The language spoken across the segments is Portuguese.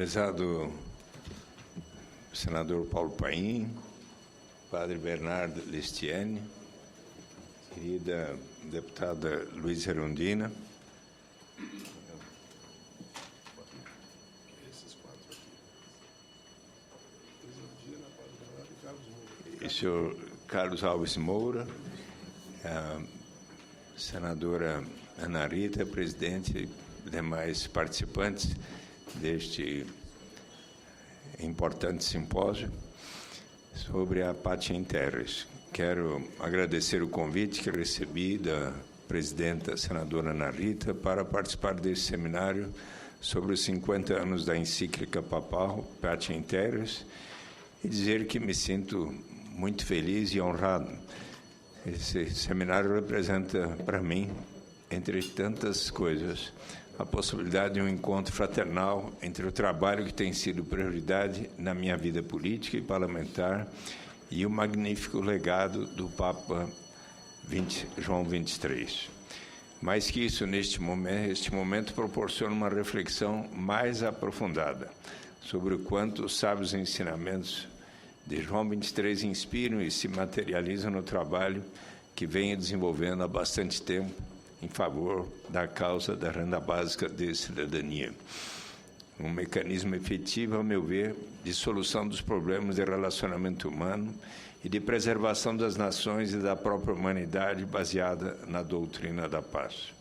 Prezado senador Paulo Paim, padre Bernardo Lestienne, querida deputada Luísa Erundina, e senhor Carlos Alves Moura, a senadora Ana Rita, presidente e demais participantes deste importante simpósio sobre a Pátria em Terras. Quero agradecer o convite que recebi da presidenta senadora Ana Rita para participar desse seminário sobre os 50 anos da encíclica papal Pátria em Terras e dizer que me sinto muito feliz e honrado. Esse seminário representa para mim, entre tantas coisas, a possibilidade de um encontro fraternal entre o trabalho que tem sido prioridade na minha vida política e parlamentar e o magnífico legado do Papa João XXIII. Mais que isso, este momento proporciona uma reflexão mais aprofundada sobre o quanto os sábios ensinamentos de João XXIII inspiram e se materializam no trabalho que venho desenvolvendo há bastante tempo em favor da causa da renda básica de cidadania. Um mecanismo efetivo, ao meu ver, de solução dos problemas de relacionamento humano e de preservação das nações e da própria humanidade baseada na doutrina da paz.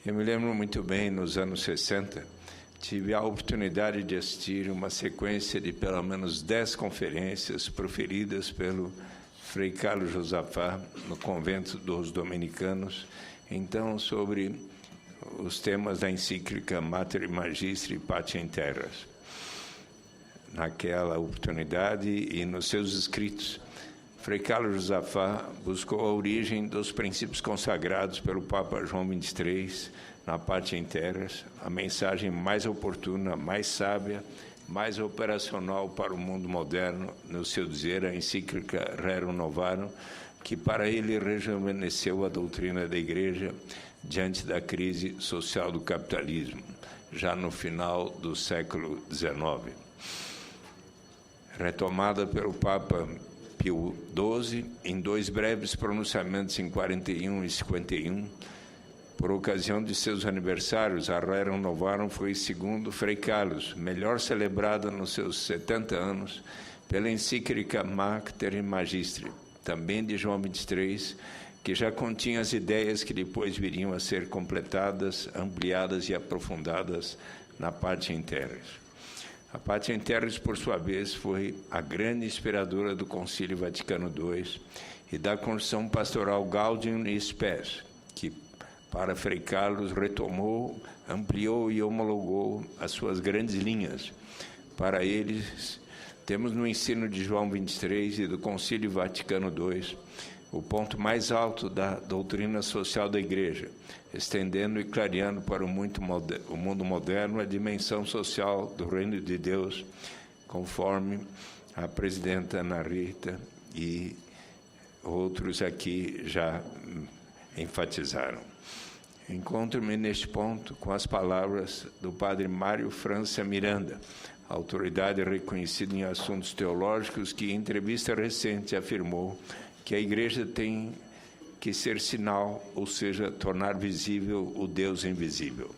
Eu me lembro muito bem, nos anos 60, tive a oportunidade de assistir uma sequência de pelo menos 10 conferências proferidas pelo Frei Carlos Josafá no convento dos dominicanos, então sobre os temas da encíclica Mater Magistri Pátria em Terras. Naquela oportunidade e nos seus escritos, Frei Carlos Josafá buscou a origem dos princípios consagrados pelo Papa João XXIII na Pátria em Terras, a mensagem mais oportuna, mais sábia, mais operacional para o mundo moderno, no seu dizer, a encíclica Rerum Novarum, que para ele rejuvenesceu a doutrina da Igreja diante da crise social do capitalismo, já no final do século XIX. Retomada pelo Papa Pio XII, em 2 breves pronunciamentos em 41 e 51, por ocasião de seus aniversários, a Rerum Novarum foi, segundo Frei Carlos, melhor celebrada nos seus 70 anos pela encíclica Mater Magistri, também de João XXIII, que já continha as ideias que depois viriam a ser completadas, ampliadas e aprofundadas na Pátria em Terras. A Pátria em Terras, por sua vez, foi a grande inspiradora do Concílio Vaticano II e da Constituição Pastoral Gaudium et Spes, que, para Frei Carlos, retomou, ampliou e homologou as suas grandes linhas. Para eles, temos no ensino de João XXIII e do Concílio Vaticano II o ponto mais alto da doutrina social da Igreja, estendendo e clareando para o mundo moderno a dimensão social do Reino de Deus, conforme a presidenta Ana Rita e outros aqui já enfatizaram. Encontro-me neste ponto com as palavras do padre Mário França Miranda, autoridade reconhecida em assuntos teológicos, que em entrevista recente afirmou que a Igreja tem que ser sinal, ou seja, tornar visível o Deus invisível.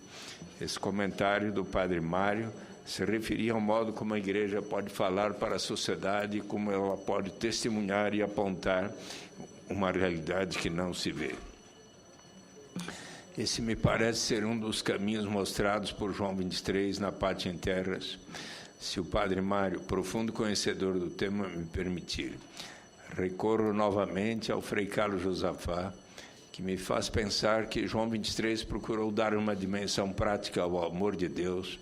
Esse comentário do padre Mário se referia ao modo como a Igreja pode falar para a sociedade, como ela pode testemunhar e apontar uma realidade que não se vê. Esse me parece ser um dos caminhos mostrados por João XXIII na Pátria em Terras, se o padre Mário, profundo conhecedor do tema, me permitir. Recorro novamente ao Frei Carlos Josafá, que me faz pensar que João XXIII procurou dar uma dimensão prática ao amor de Deus,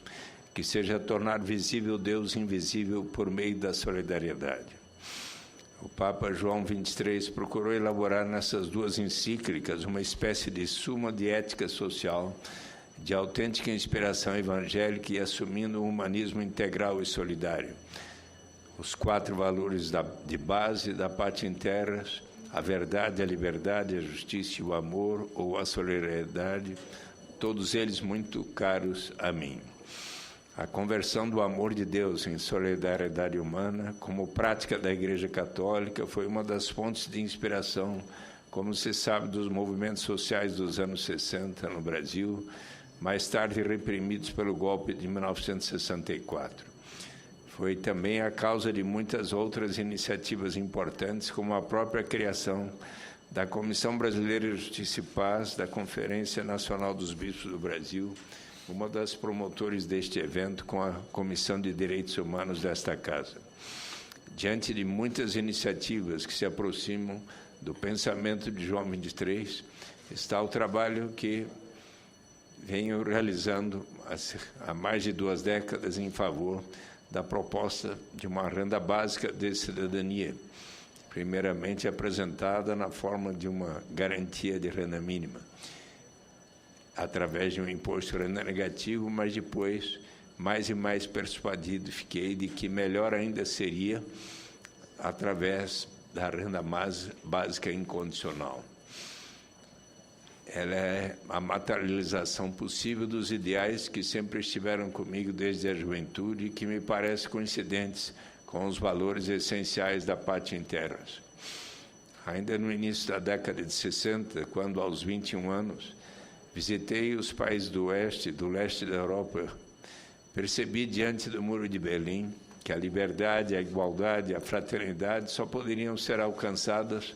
que seja tornar visível Deus invisível por meio da solidariedade. O Papa João XXIII procurou elaborar nessas 2 encíclicas uma espécie de suma de ética social, de autêntica inspiração evangélica e assumindo um humanismo integral e solidário. Os 4 valores de base da Pátria em Terras, a verdade, a liberdade, a justiça e o amor, ou a solidariedade, todos eles muito caros a mim. A conversão do amor de Deus em solidariedade humana, como prática da Igreja Católica, foi uma das fontes de inspiração, como se sabe, dos movimentos sociais dos anos 60 no Brasil, mais tarde reprimidos pelo golpe de 1964. Foi também a causa de muitas outras iniciativas importantes, como a própria criação da Comissão Brasileira de Justiça e Paz, da Conferência Nacional dos Bispos do Brasil, uma das promotores deste evento com a Comissão de Direitos Humanos desta Casa. Diante de muitas iniciativas que se aproximam do pensamento de João 23, está o trabalho que venho realizando há mais de 2 décadas em favor da proposta de uma renda básica de cidadania, primeiramente apresentada na forma de uma garantia de renda mínima, através de um imposto de renda negativo, mas depois, mais e mais persuadido fiquei de que melhor ainda seria através da renda básica incondicional. Ela é a materialização possível dos ideais que sempre estiveram comigo desde a juventude e que me parecem coincidentes com os valores essenciais da Pátria em Terras. Ainda no início da década de 60, quando aos 21 anos, visitei os países do Oeste e do Leste da Europa, percebi diante do Muro de Berlim que a liberdade, a igualdade e a fraternidade só poderiam ser alcançadas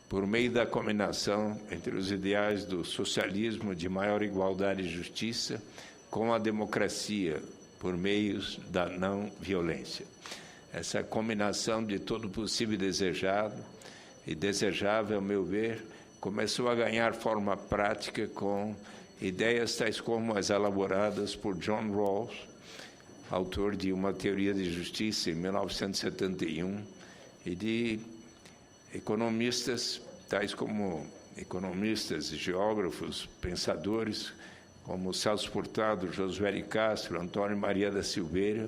por meio da combinação entre os ideais do socialismo de maior igualdade e justiça com a democracia por meios da não violência. Essa combinação de todo possível e desejado e desejável, ao meu ver, começou a ganhar forma prática com ideias tais como as elaboradas por John Rawls, autor de Uma Teoria de Justiça, em 1971, e de economistas, tais como economistas, geógrafos, pensadores, como Celso Furtado, Josué de Castro, Antônio Maria da Silveira,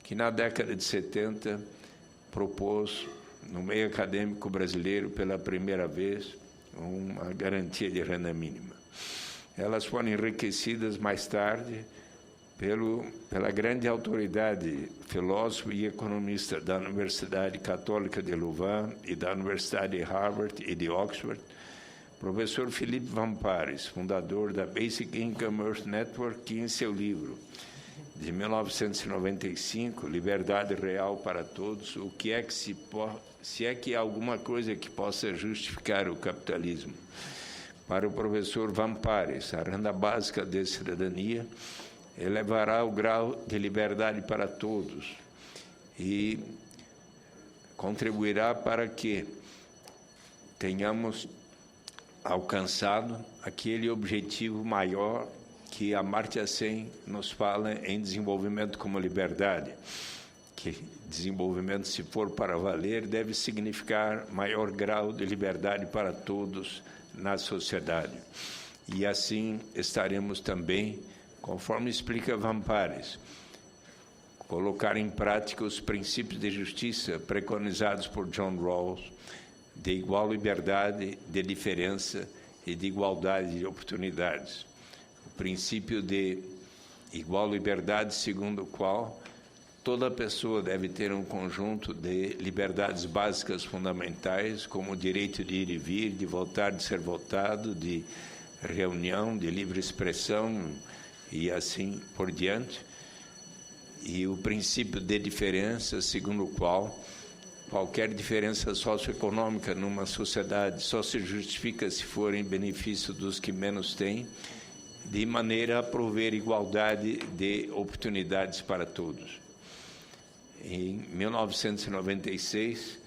que na década de 70 propôs, no meio acadêmico brasileiro, pela primeira vez, uma garantia de renda mínima. Elas foram enriquecidas mais tarde pela grande autoridade, filósofo e economista da Universidade Católica de Louvain e da Universidade de Harvard e de Oxford, professor Philippe Van Parijs, fundador da Basic Income Earth Network, que em seu livro de 1995, Liberdade Real para Todos, o que é que se é que há alguma coisa que possa justificar o capitalismo. Para o professor Van Parijs, a renda básica de cidadania elevará o grau de liberdade para todos e contribuirá para que tenhamos alcançado aquele objetivo maior que a Amartya Sen nos fala em desenvolvimento como liberdade, que desenvolvimento, se for para valer, deve significar maior grau de liberdade para todos na sociedade. E assim estaremos também, conforme explica Van Parijs, colocar em prática os princípios de justiça preconizados por John Rawls, de igual liberdade, de diferença e de igualdade de oportunidades. O princípio de igual liberdade, segundo o qual toda pessoa deve ter um conjunto de liberdades básicas fundamentais, como o direito de ir e vir, de votar, de ser votado, de reunião, de livre expressão e assim por diante. E o princípio de diferença, segundo o qual qualquer diferença socioeconômica numa sociedade só se justifica se for em benefício dos que menos têm, de maneira a prover igualdade de oportunidades para todos. Em 1996,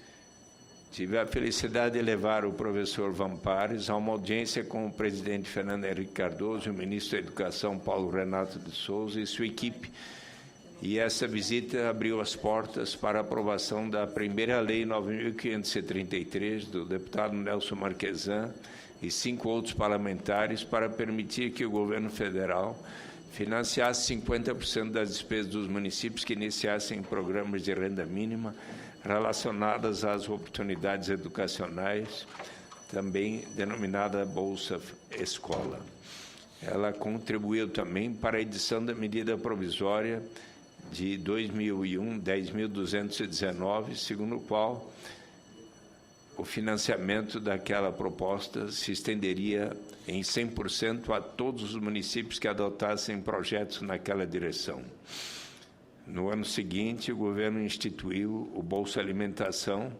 tive a felicidade de levar o professor Van Parijs a uma audiência com o presidente Fernando Henrique Cardoso e o ministro da Educação Paulo Renato de Souza e sua equipe. E essa visita abriu as portas para a aprovação da primeira lei 9.533 do deputado Nelson Marquesan e 5 outros parlamentares para permitir que o governo federal financiasse 50% das despesas dos municípios que iniciassem programas de renda mínima relacionadas às oportunidades educacionais, também denominada Bolsa Escola. Ela contribuiu também para a edição da medida provisória de 2001, 10.219, segundo o qual o financiamento daquela proposta se estenderia em 100% a todos os municípios que adotassem projetos naquela direção. No ano seguinte, o governo instituiu o Bolsa Alimentação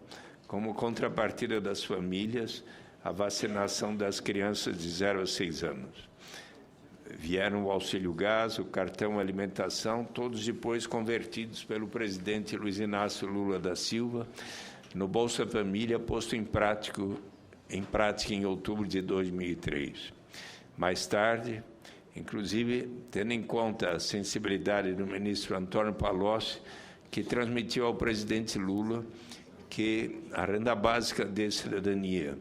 como contrapartida das famílias à vacinação das crianças de 0 a 6 anos. Vieram o Auxílio Gás, o Cartão Alimentação, todos depois convertidos pelo presidente Luiz Inácio Lula da Silva no Bolsa Família, posto em prática em outubro de 2003. Mais tarde, inclusive, tendo em conta a sensibilidade do ministro Antônio Palocci, que transmitiu ao presidente Lula que a renda básica de cidadania,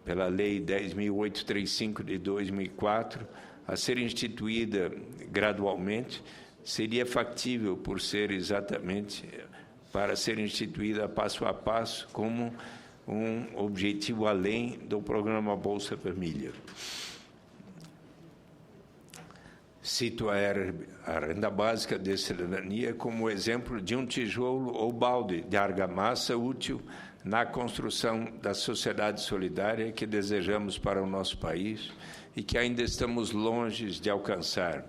pela Lei 10.835 de 2004, a ser instituída gradualmente, seria factível por ser exatamente para ser instituída passo a passo como um objetivo além do programa Bolsa Família. Cito a renda básica de cidadania como exemplo de um tijolo ou balde de argamassa útil na construção da sociedade solidária que desejamos para o nosso país e que ainda estamos longe de alcançar.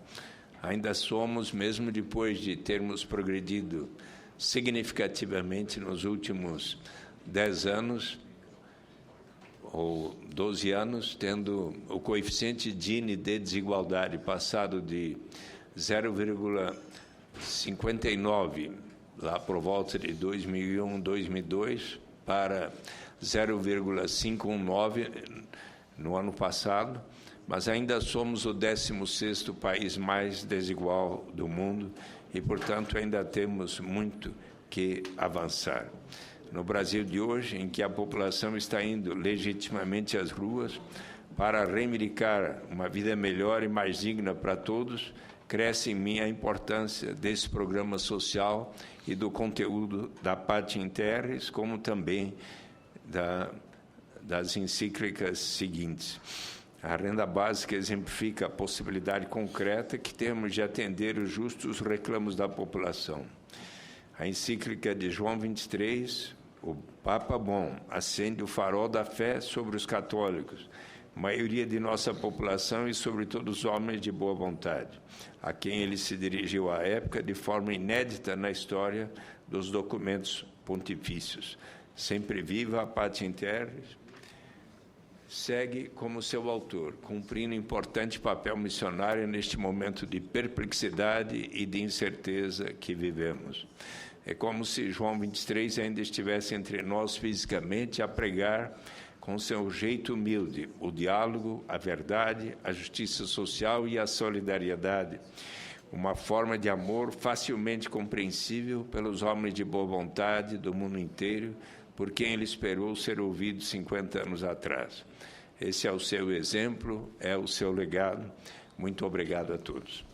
Ainda somos, mesmo depois de termos progredido significativamente nos últimos 10 anos, ou 12 anos, tendo o coeficiente Gini de desigualdade passado de 0,59, lá por volta de 2001, 2002, para 0,519 no ano passado, mas ainda somos o 16º país mais desigual do mundo e, portanto, ainda temos muito que avançar. No Brasil de hoje, em que a população está indo legitimamente às ruas para reivindicar uma vida melhor e mais digna para todos, cresce em mim a importância desse programa social e do conteúdo da Pacem Terris, como também das encíclicas seguintes. A renda básica exemplifica a possibilidade concreta que temos de atender os justos reclamos da população. A encíclica de João 23, o Papa Bom, acende o farol da fé sobre os católicos, maioria de nossa população e, sobretudo, os homens de boa vontade, a quem ele se dirigiu à época de forma inédita na história dos documentos pontifícios. Sempre viva a Pacem Terris, segue como seu autor, cumprindo importante papel missionário neste momento de perplexidade e de incerteza que vivemos. É como se João 23 ainda estivesse entre nós fisicamente a pregar com seu jeito humilde o diálogo, a verdade, a justiça social e a solidariedade, uma forma de amor facilmente compreensível pelos homens de boa vontade do mundo inteiro, por quem ele esperou ser ouvido 50 anos atrás. Esse é o seu exemplo, é o seu legado. Muito obrigado a todos.